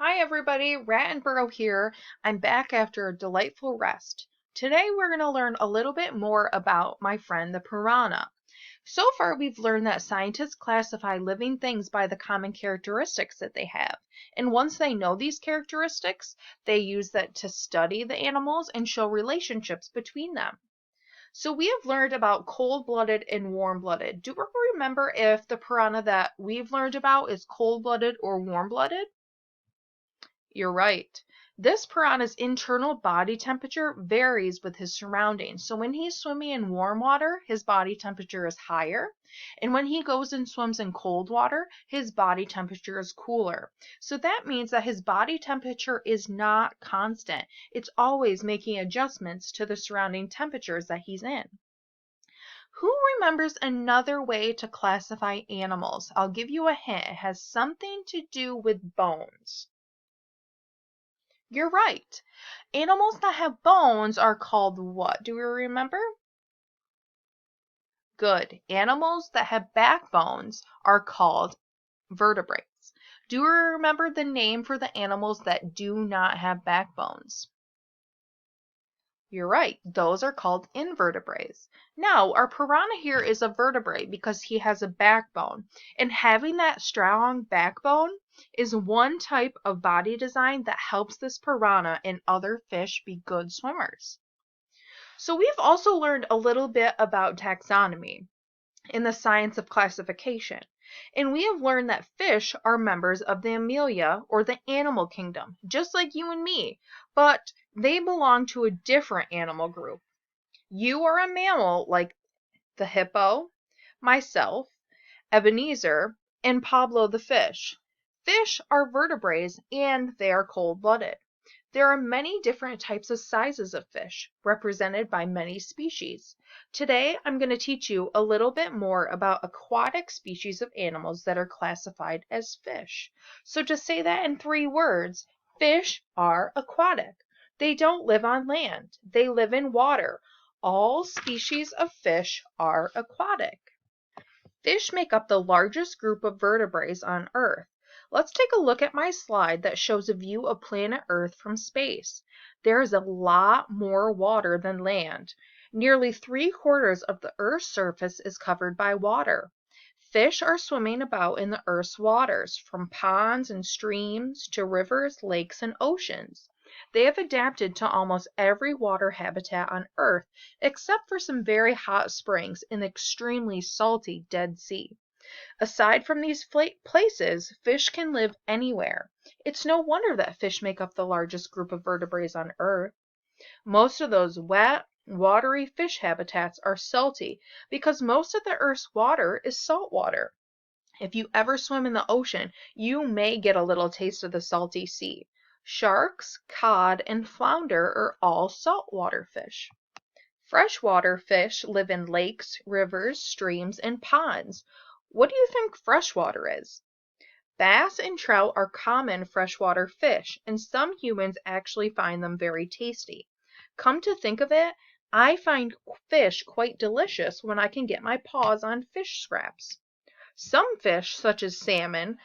Hi everybody, Rat and Burrow here. I'm back after a delightful rest. Today we're going to learn a little bit more about my friend the piranha. So far we've learned that scientists classify living things by the common characteristics that they have. And once they know these characteristics, they use that to study the animals and show relationships between them. So we have learned about cold-blooded and warm-blooded. Do we remember if the piranha that we've learned about is cold-blooded or warm-blooded? You're right. This piranha's internal body temperature varies with his surroundings. So when he's swimming in warm water, his body temperature is higher. And when he goes and swims in cold water, his body temperature is cooler. So that means that his body temperature is not constant. It's always making adjustments to the surrounding temperatures that he's in. Who remembers another way to classify animals? I'll give you a hint. It has something to do with bones. You're right. Animals that have bones are called what? Do we remember? Good. Animals that have backbones are called vertebrates. Do we remember the name for the animals that do not have backbones? You're right. Those are called invertebrates. Now, our piranha here is a vertebrate because he has a backbone. And having that strong backbone is one type of body design that helps this piranha and other fish be good swimmers. So we've also learned a little bit about taxonomy in the science of classification. And we have learned that fish are members of the Amelia, or the animal kingdom, just like you and me, but they belong to a different animal group. You are a mammal like the hippo, myself, Ebenezer, and Pablo the fish. Fish are vertebrates and they are cold-blooded. There are many different types of sizes of fish, represented by many species. Today, I'm going to teach you a little bit more about aquatic species of animals that are classified as fish. So to say that in 3 words, fish are aquatic. They don't live on land. They live in water. All species of fish are aquatic. Fish make up the largest group of vertebrates on Earth. Let's take a look at my slide that shows a view of planet Earth from space. There is a lot more water than land. Nearly 3/4 of the Earth's surface is covered by water. Fish are swimming about in the Earth's waters, from ponds and streams to rivers, lakes, and oceans. They have adapted to almost every water habitat on Earth, except for some very hot springs in the extremely salty Dead Sea. Aside from these places, fish can live anywhere. It's no wonder that fish make up the largest group of vertebrates on Earth. Most of those wet, watery fish habitats are salty because most of the Earth's water is salt water. If you ever swim in the ocean, you may get a little taste of the salty sea. Sharks, cod, and flounder are all saltwater fish. Freshwater fish live in lakes, rivers, streams, and ponds. What do you think freshwater is? Bass and trout are common freshwater fish, and some humans actually find them very tasty. Come to think of it, I find fish quite delicious when I can get my paws on fish scraps. Some fish, such as salmon,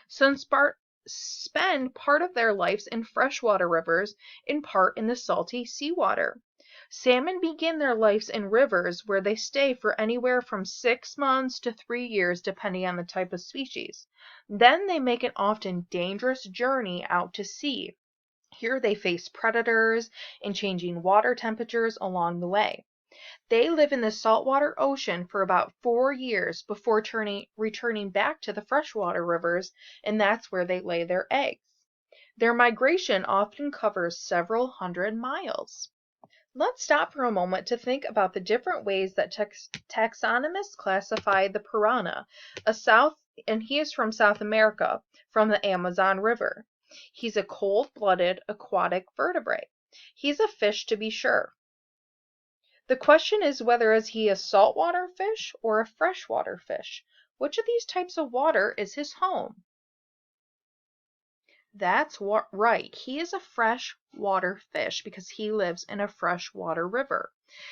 spend part of their lives in freshwater rivers and part in the salty seawater. Salmon begin their lives in rivers where they stay for anywhere from 6 months to 3 years depending on the type of species. Then they make an often dangerous journey out to sea. Here they face predators and changing water temperatures along the way. They live in the saltwater ocean for about 4 years before returning back to the freshwater rivers, and that's where they lay their eggs. Their migration often covers several hundred miles. Let's stop for a moment to think about the different ways that taxonomists classify the piranha, and he is from South America, from the Amazon River. He's a cold-blooded aquatic vertebrate. He's a fish to be sure. The question is whether is he a saltwater fish or a freshwater fish. Which of these types of water is his home? That's right. He is a freshwater fish because he lives in a freshwater river.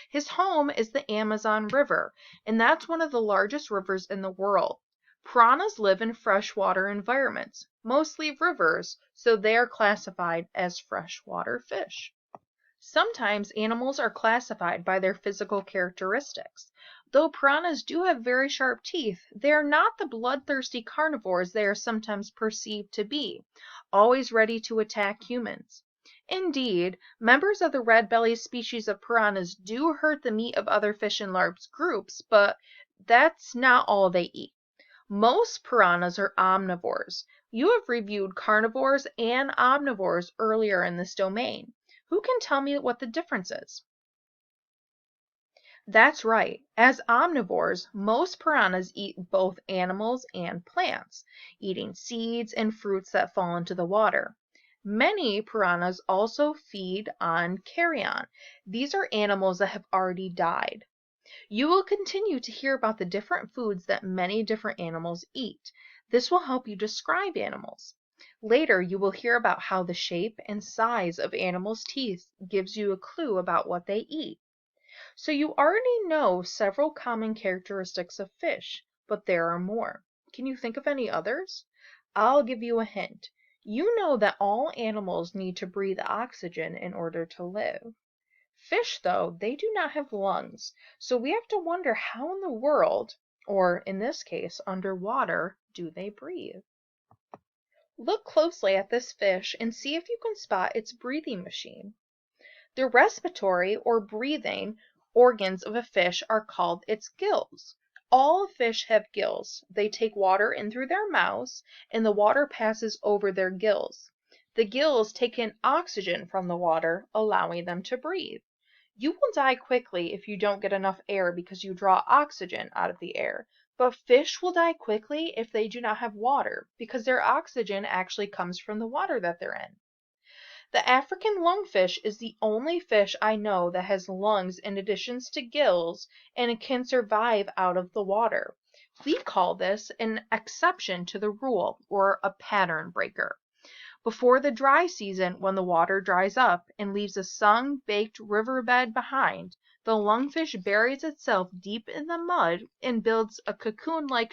His home is the Amazon River, and that's one of the largest rivers in the world. Piranhas live in freshwater environments, mostly rivers, so they are classified as freshwater fish. Sometimes animals are classified by their physical characteristics. Though piranhas do have very sharp teeth, they are not the bloodthirsty carnivores they are sometimes perceived to be, always ready to attack humans. Indeed, members of the red-bellied species of piranhas do hurt the meat of other fish in large groups, but that's not all they eat. Most piranhas are omnivores. You have reviewed carnivores and omnivores earlier in this domain. Who can tell me what the difference is? That's right. As omnivores, most piranhas eat both animals and plants, eating seeds and fruits that fall into the water. Many piranhas also feed on carrion. These are animals that have already died. You will continue to hear about the different foods that many different animals eat. This will help you describe animals. Later, you will hear about how the shape and size of animals' teeth gives you a clue about what they eat. So you already know several common characteristics of fish, but there are more. Can you think of any others? I'll give you a hint. You know that all animals need to breathe oxygen in order to live. Fish, though, they do not have lungs, so we have to wonder how in the world, or in this case, underwater, do they breathe? Look closely at this fish and see if you can spot its breathing machine. The respiratory or breathing organs of a fish are called its gills. All fish have gills. They take water in through their mouths, and the water passes over their gills. The gills take in oxygen from the water, allowing them to breathe. You will die quickly if you don't get enough air because you draw oxygen out of the air. But fish will die quickly if they do not have water because their oxygen actually comes from the water that they're in. The African lungfish is the only fish I know that has lungs in addition to gills and can survive out of the water. We call this an exception to the rule or a pattern breaker. Before the dry season, when the water dries up and leaves a sun-baked riverbed behind, the lungfish buries itself deep in the mud and builds a cocoon-like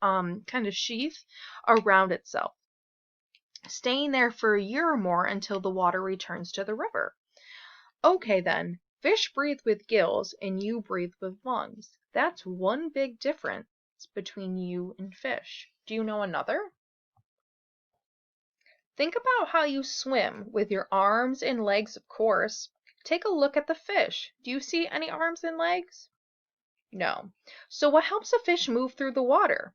kind of sheath around itself, staying there for a year or more until the water returns to the river. Okay then, fish breathe with gills and you breathe with lungs. That's one big difference between you and fish. Do you know another? Think about how you swim with your arms and legs, of course. Take a look at the fish. Do you see any arms and legs? No. So what helps a fish move through the water?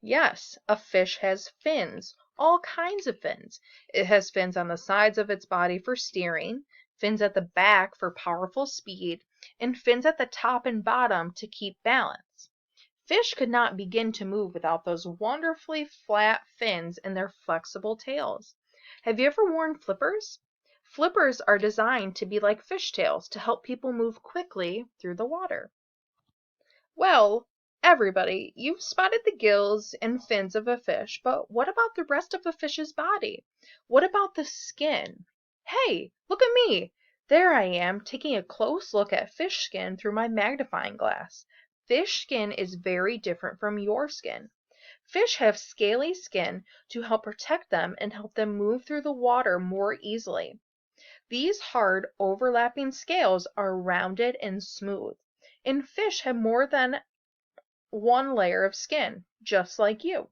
Yes, a fish has fins, all kinds of fins. It has fins on the sides of its body for steering, fins at the back for powerful speed, and fins at the top and bottom to keep balance. Fish could not begin to move without those wonderfully flat fins and their flexible tails. Have you ever worn flippers? Flippers are designed to be like fish tails to help people move quickly through the water. Well, everybody, you've spotted the gills and fins of a fish, but what about the rest of a fish's body? What about the skin? Hey, look at me! There I am, taking a close look at fish skin through my magnifying glass. Fish skin is very different from your skin. Fish have scaly skin to help protect them and help them move through the water more easily. These hard, overlapping scales are rounded and smooth, and fish have more than one layer of skin, just like you.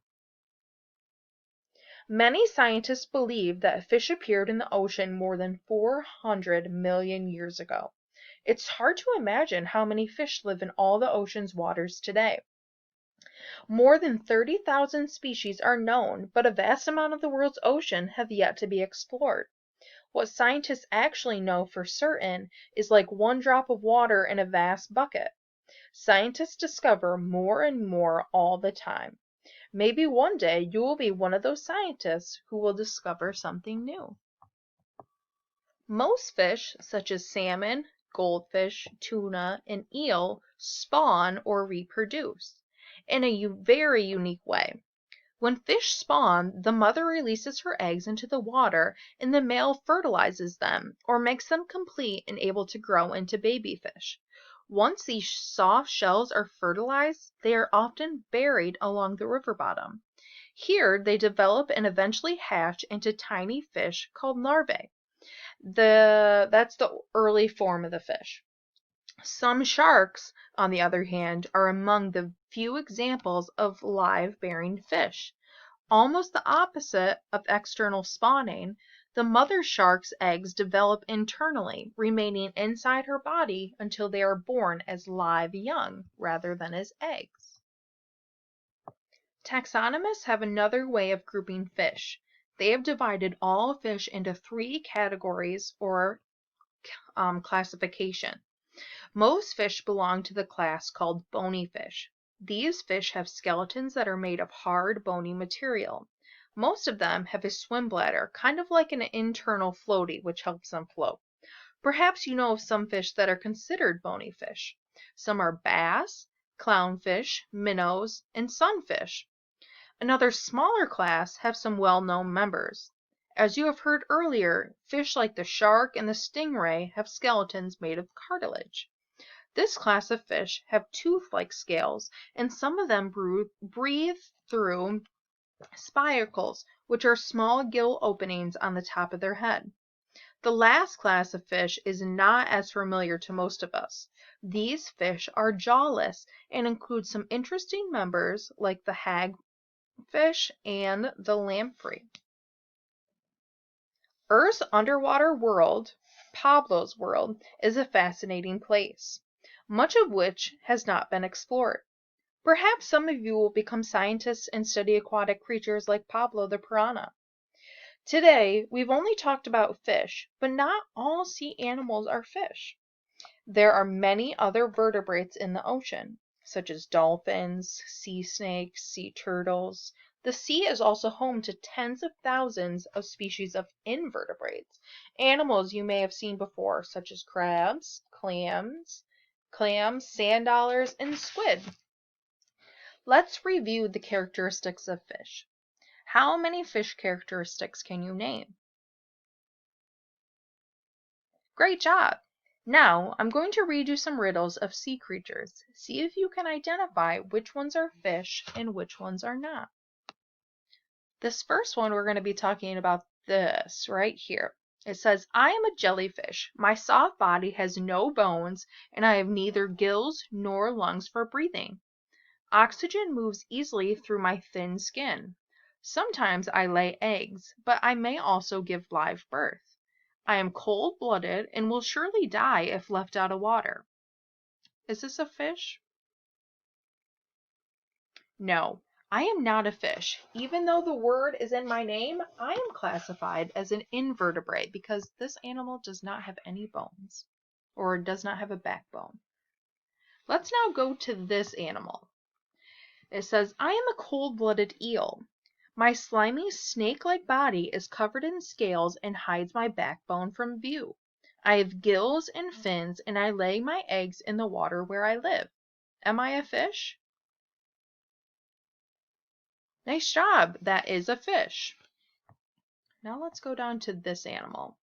Many scientists believe that fish appeared in the ocean more than 400 million years ago. It's hard to imagine how many fish live in all the ocean's waters today. More than 30,000 species are known, but a vast amount of the world's ocean have yet to be explored. What scientists actually know for certain is like one drop of water in a vast bucket. Scientists discover more and more all the time. Maybe one day you will be one of those scientists who will discover something new. Most fish, such as salmon, goldfish, tuna, and eel, spawn or reproduce in a very unique way. When fish spawn, the mother releases her eggs into the water and the male fertilizes them or makes them complete and able to grow into baby fish. Once these soft shells are fertilized, they are often buried along the river bottom. Here, they develop and eventually hatch into tiny fish called larvae. That's the early form of the fish. Some sharks, on the other hand, are among the few examples of live-bearing fish. Almost the opposite of external spawning, the mother shark's eggs develop internally, remaining inside her body until they are born as live young rather than as eggs. Taxonomists have another way of grouping fish. They have divided all fish into 3 categories or classification. Most fish belong to the class called bony fish. These fish have skeletons that are made of hard, bony material. Most of them have a swim bladder, kind of like an internal floaty, which helps them float. Perhaps you know of some fish that are considered bony fish. Some are bass, clownfish, minnows, and sunfish. Another smaller class have some well-known members. As you have heard earlier, fish like the shark and the stingray have skeletons made of cartilage. This class of fish have tooth-like scales, and some of them breathe through spiracles, which are small gill openings on the top of their head. The last class of fish is not as familiar to most of us. These fish are jawless and include some interesting members like the hagfish and the lamprey. Earth's underwater world, Pablo's world, is a fascinating place, much of which has not been explored. Perhaps some of you will become scientists and study aquatic creatures like Pablo the piranha. Today, we've only talked about fish, but not all sea animals are fish. There are many other vertebrates in the ocean, such as dolphins, sea snakes, sea turtles. The sea is also home to tens of thousands of species of invertebrates, animals you may have seen before, such as crabs, clams, sand dollars, and squid. Let's review the characteristics of fish. How many fish characteristics can you name? Great job! Now, I'm going to read you some riddles of sea creatures. See if you can identify which ones are fish and which ones are not. This first one, we're going to be talking about this right here. It says, I am a jellyfish. My soft body has no bones, and I have neither gills nor lungs for breathing. Oxygen moves easily through my thin skin. Sometimes I lay eggs, but I may also give live birth. I am cold-blooded and will surely die if left out of water. Is this a fish? No, I am not a fish. Even though the word is in my name, I am classified as an invertebrate because this animal does not have any bones or does not have a backbone. Let's now go to this animal. It says, I am a cold-blooded eel. My slimy snake-like body is covered in scales and hides my backbone from view. I have gills and fins, and I lay my eggs in the water where I live. Am I a fish? Nice job. That is a fish. Now let's go down to this animal.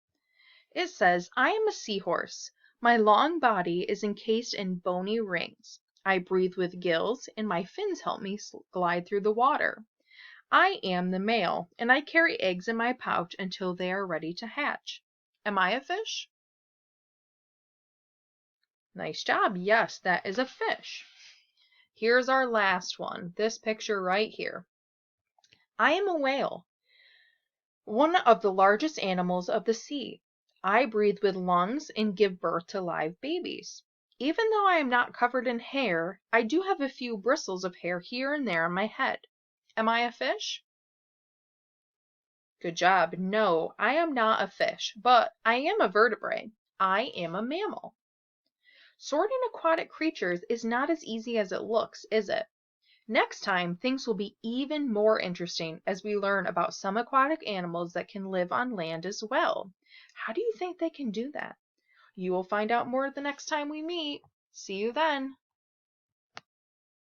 It says, I am a seahorse. My long body is encased in bony rings. I breathe with gills, and my fins help me glide through the water. I am the male, and I carry eggs in my pouch until they are ready to hatch. Am I a fish? Nice job. Yes, that is a fish. Here's our last one. This picture right here. I am a whale, one of the largest animals of the sea. I breathe with lungs and give birth to live babies. Even though I am not covered in hair, I do have a few bristles of hair here and there on my head. Am I a fish? Good job. No, I am not a fish, but I am a vertebrate. I am a mammal. Sorting aquatic creatures is not as easy as it looks, is it? Next time, things will be even more interesting as we learn about some aquatic animals that can live on land as well. How do you think they can do that? You will find out more the next time we meet. See you then.